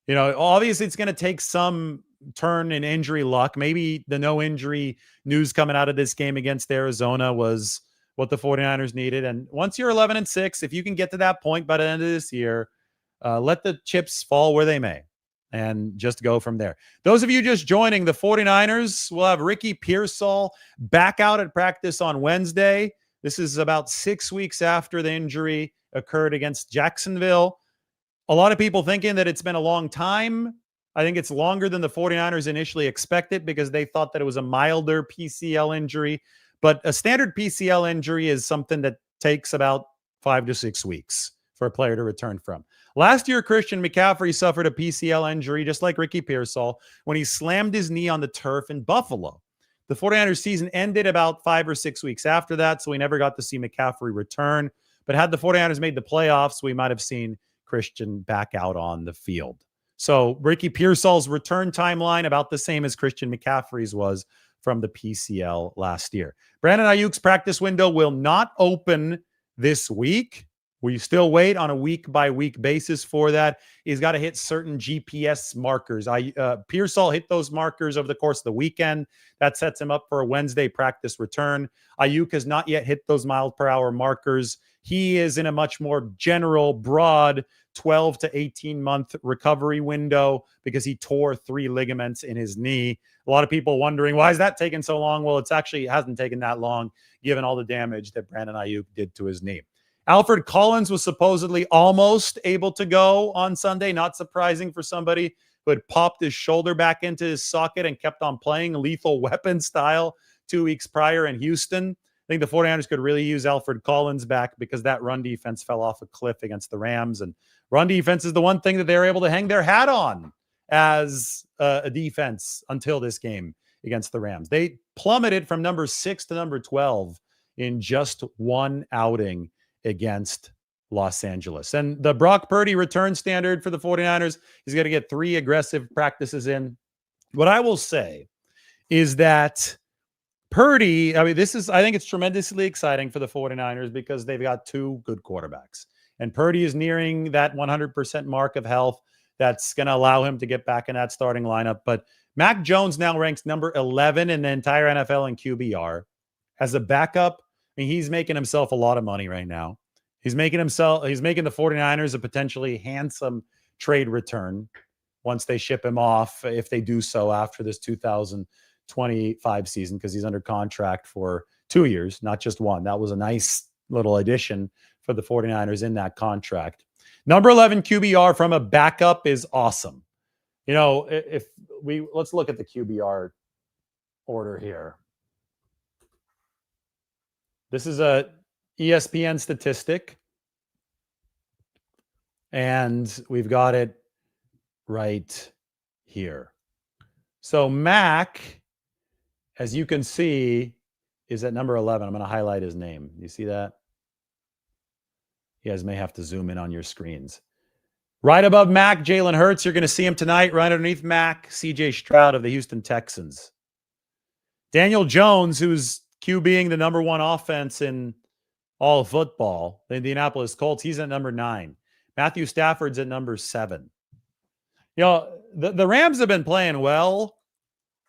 You know, obviously it's going to take some turn in injury luck. Maybe the no injury news coming out of this game against Arizona was what the 49ers needed. And once you're 11-6, if you can get to that point by the end of this year, let the chips fall where they may and just go from there. Those of you just joining, the 49ers will have Ricky Pearsall back out at practice on Wednesday. This is about 6 weeks after the injury occurred against Jacksonville. A lot of people thinking that it's been a long time. I think it's longer than the 49ers initially expected because they thought that it was a milder PCL injury. But a standard PCL injury is something that takes about 5 to 6 weeks for a player to return from. Last year, Christian McCaffrey suffered a PCL injury, just like Ricky Pearsall, when he slammed his knee on the turf in Buffalo. The 49ers season ended about 5 or 6 weeks after that, so we never got to see McCaffrey return. But had the 49ers made the playoffs, we might have seen Christian back out on the field. So Ricky Pearsall's return timeline about the same as Christian McCaffrey's was from the PCL last year. Brandon Aiyuk's practice window will not open this week. We still wait on a week-by-week basis for that. He's got to hit certain GPS markers. Pearsall hit those markers over the course of the weekend. That sets him up for a Wednesday practice return. Aiyuk has not yet hit those miles-per-hour markers. He is in a much more general, broad 12 to 18-month recovery window because he tore 3 ligaments in his knee. A lot of people wondering, why is that taking so long? Well, it hasn't taken that long given all the damage that Brandon Aiyuk did to his knee. Alfred Collins was supposedly almost able to go on Sunday. Not surprising for somebody who had popped his shoulder back into his socket and kept on playing lethal weapon style 2 weeks prior in Houston. I think the 49ers could really use Alfred Collins back because that run defense fell off a cliff against the Rams. And run defense is the one thing that they're able to hang their hat on as a defense until this game against the Rams. They plummeted from number 6 to number 12 in just one outing against Los Angeles. And the Brock Purdy return standard for the 49ers, he's going to get 3 aggressive practices in. What I will say is that Purdy, I think it's tremendously exciting for the 49ers because they've got 2 good quarterbacks. And Purdy is nearing that 100% mark of health. That's going to allow him to get back in that starting lineup. But Mac Jones now ranks number 11 in the entire NFL in QBR. As a backup, I mean, he's making himself a lot of money right now. He's making the 49ers a potentially handsome trade return once they ship him off, if they do so after this 2025 season, because he's under contract for 2 years, not just one. That was a nice little addition for the 49ers in that contract. Number 11 QBR from a backup is awesome. You know, let's look at the QBR order here. This is a ESPN statistic, and we've got it right here. So Mac, as you can see, is at number 11. I'm going to highlight his name. You see that? You guys may have to zoom in on your screens. Right above Mac, Jalen Hurts. You're going to see him tonight. Right underneath Mac, CJ Stroud of the Houston Texans. Daniel Jones, who's QBing the number 1 offense in all of football, the Indianapolis Colts, he's at number 9. Matthew Stafford's at number 7. You know, the Rams have been playing well,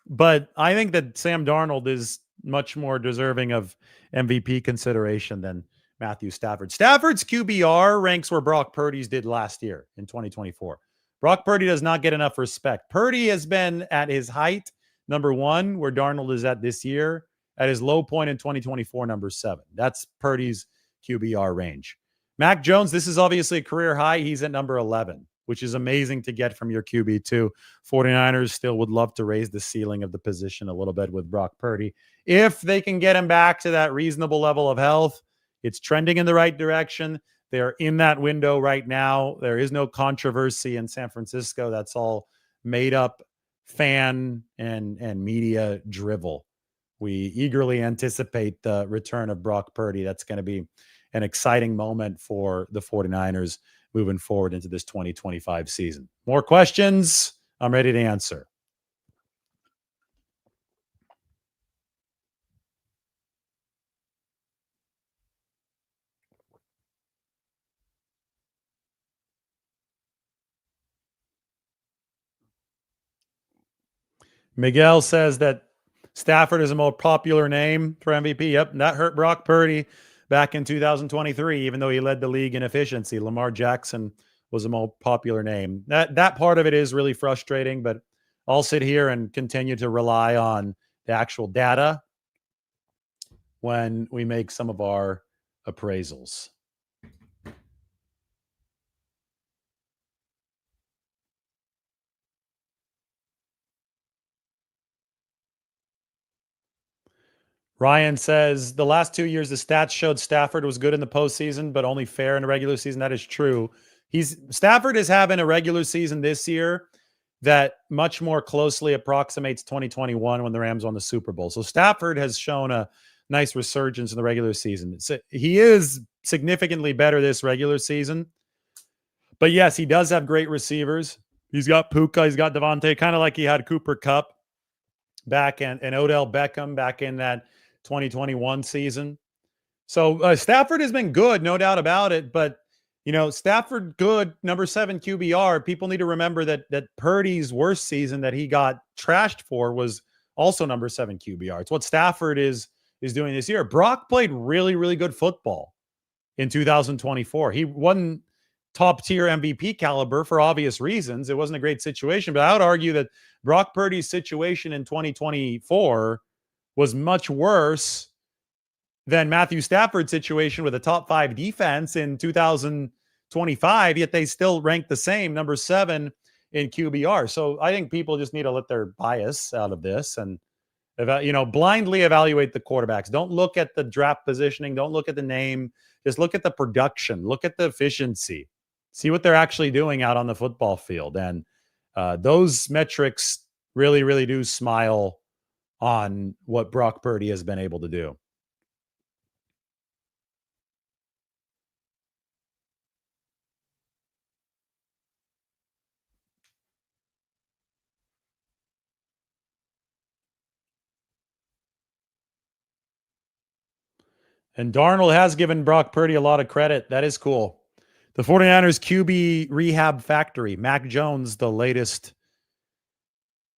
but I think that Sam Darnold is much more deserving of MVP consideration than Matthew Stafford. Stafford's QBR ranks where Brock Purdy's did last year in 2024. Brock Purdy does not get enough respect. Purdy has been at his height, number 1, where Darnold is at this year. At his low point in 2024, number 7. That's Purdy's QBR range. Mac Jones, this is obviously a career high. He's at number 11, which is amazing to get from your QB2. 49ers still would love to raise the ceiling of the position a little bit with Brock Purdy. If they can get him back to that reasonable level of health, it's trending in the right direction. They're in that window right now. There is no controversy in San Francisco. That's all made up fan and media drivel. We eagerly anticipate the return of Brock Purdy. That's going to be an exciting moment for the 49ers moving forward into this 2025 season. More questions? I'm ready to answer. Miguel says that Stafford is a more popular name for MVP. Yep, that hurt Brock Purdy back in 2023, even though he led the league in efficiency. Lamar Jackson was a more popular name. That part of it is really frustrating, but I'll sit here and continue to rely on the actual data when we make some of our appraisals. Ryan says the last 2 years, the stats showed Stafford was good in the postseason, but only fair in the regular season. That is true. Stafford is having a regular season this year that much more closely approximates 2021 when the Rams won the Super Bowl. So Stafford has shown a nice resurgence in the regular season. He is significantly better this regular season. But yes, he does have great receivers. He's got Puka, he's got Devontae, kind of like he had Cooper Kupp back and Odell Beckham back in that 2021 season. So Stafford has been good, no doubt about it. But Stafford good, number 7 QBR. People need to remember that Purdy's worst season that he got trashed for was also number 7 QBR. It's what Stafford is doing this year. Brock played really, really good football in 2024. He wasn't top tier MVP caliber for obvious reasons. It wasn't a great situation, but I would argue that Brock Purdy's situation in 2024 was much worse than Matthew Stafford's situation with a top 5 defense in 2025, yet they still rank the same, number 7 in QBR. So I think people just need to let their bias out of this and blindly evaluate the quarterbacks. Don't look at the draft positioning. Don't look at the name. Just look at the production. Look at the efficiency. See what they're actually doing out on the football field. And those metrics really, really do smile on what Brock Purdy has been able to do. And Darnold has given Brock Purdy a lot of credit. That is cool. The 49ers QB rehab factory. Mac Jones, the latest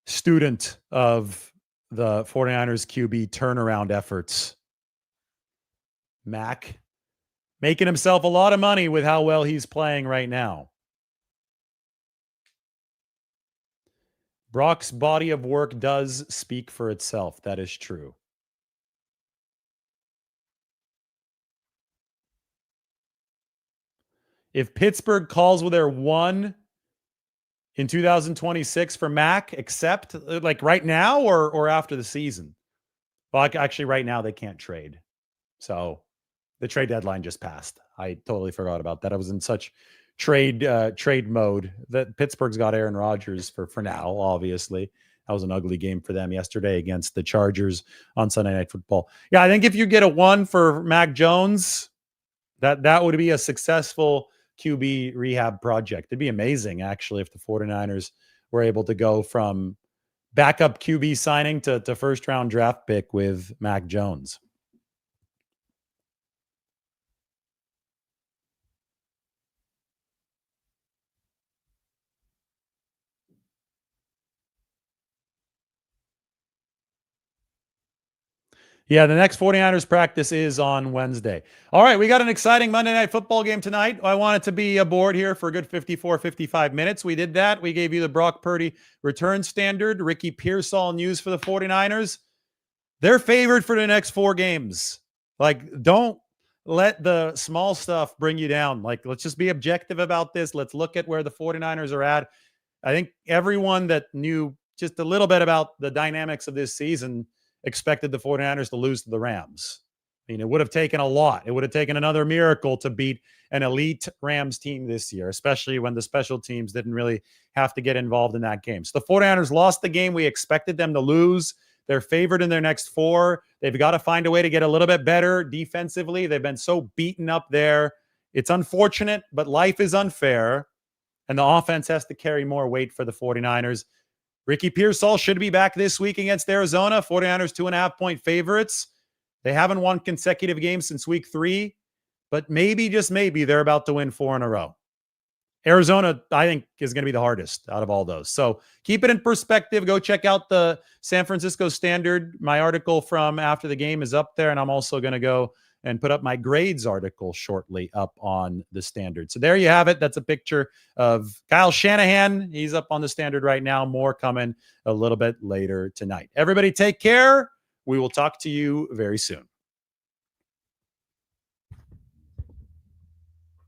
student of the 49ers QB turnaround efforts. Mac making himself a lot of money with how well he's playing right now. Brock's body of work does speak for itself. That is true. If Pittsburgh calls with their 1 in 2026 for Mac, except like right now or after the season? Well, actually, right now they can't trade. So the trade deadline just passed. I totally forgot about that. I was in such trade mode that Pittsburgh's got Aaron Rodgers for now, obviously. That was an ugly game for them yesterday against the Chargers on Sunday Night Football. Yeah, I think if you get a 1 for Mac Jones, that would be a successful QB rehab project. It'd be amazing, actually, if the 49ers were able to go from backup QB signing to first-round draft pick with Mac Jones. Yeah, the next 49ers practice is on Wednesday. All right, we got an exciting Monday Night Football game tonight. I wanted to be aboard here for a good 54, 55 minutes. We did that. We gave you the Brock Purdy return standard, Ricky Pearsall news for the 49ers. They're favored for the next 4 games. Like, don't let the small stuff bring you down. Like, let's just be objective about this. Let's look at where the 49ers are at. I think everyone that knew just a little bit about the dynamics of this season expected the 49ers to lose to the Rams. I mean, it would have taken a lot. It would have taken another miracle to beat an elite Rams team this year, especially when the special teams didn't really have to get involved in that game. So the 49ers lost the game we expected them to lose. They're favored in their next 4. They've got to find a way to get a little bit better defensively. They've been so beaten up there. It's unfortunate, but life is unfair, and the offense has to carry more weight for the 49ers. Ricky Pearsall should be back this week against Arizona. 49ers 2.5-point favorites. They haven't won consecutive games since week 3, but maybe, just maybe, they're about to win 4 in a row. Arizona, I think, is going to be the hardest out of all those. So keep it in perspective. Go check out the San Francisco Standard. My article from after the game is up there, and I'm also going to go and put up my grades article shortly up on the Standard. So there you have it. That's a picture of Kyle Shanahan. He's up on the Standard right now. More coming a little bit later tonight. Everybody take care. We will talk to you very soon.